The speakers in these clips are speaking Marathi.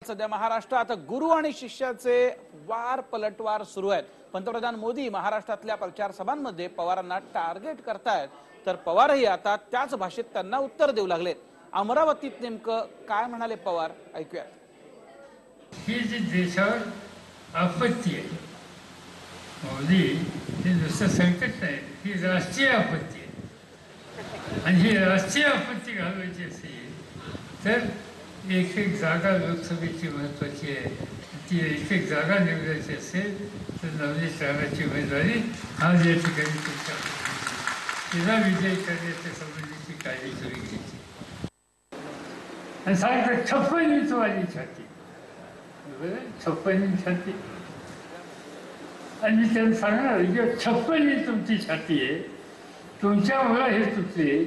सध्या महाराष्ट्रात गुरु आणि शिष्याचे वार पलटवार सुरू आहेत। पंतप्रधान मोदी महाराष्ट्रातल्या प्रचार सभांमध्ये पवारांना टार्गेट करतायत, तर पवारही आता त्याच भाषेत त्यांना उत्तर देऊ लागले। अमरावतीत नेमकं काय म्हणाले पवार, ऐकूयात। ही जी देशावर आपत्ती आहे, मोदी हे नुसतं संकट नाही, ही राष्ट्रीय आपत्ती आहे। आणि ही राष्ट्रीय आपत्ती घालवायची असेल तर एक एक जागा लोकसभेची महत्त्वाची आहे। ती एक एक जागा निवडायची असेल तर नवनीत राणाची उमेदवारी आज या ठिकाणी तिला विजयी करण्याच्या संबंधीची काळजी सुरू घ्यायची। आणि सांगतात 56 इंच वाली छाती, 56 इंच छाती। आणि मी त्यांना सांगणार की 56 इंच तुमची छाती आहे, तुमच्यामुळे हे तुटले।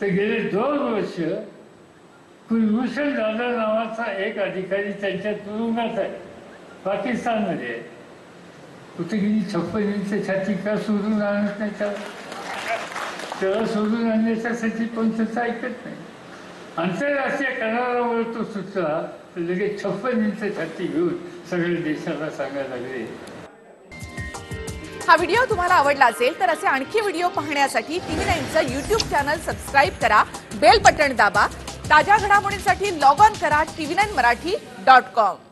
तर गेले 2 वर्ष कुलभूषण दादा नावाचा एक अधिकारी त्यांच्या तुरुंगात आहे, पाकिस्तानमध्ये आहे। कुठे गेली 56 इंच छाती का सोडून आणत नाही? तेव्हा सोडून आणण्यासाठी पण त्याचं ऐकत नाही। आंतरराष्ट्रीय करारावर तो सुचला तर लगेच 56 इंच छाती घेऊन सगळ्या देशाला सांगायला लागले। हा व्हिडिओ तुम्हाला आवडला असेल तर असे आणखी व्हिडिओ पाहण्यासाठी TV9चं YouTube चॅनल सबस्क्राइब करा, बेल बटन दाबा। ताज्या घडामोडींसाठी लॉग ऑन करा tv9marathi.com।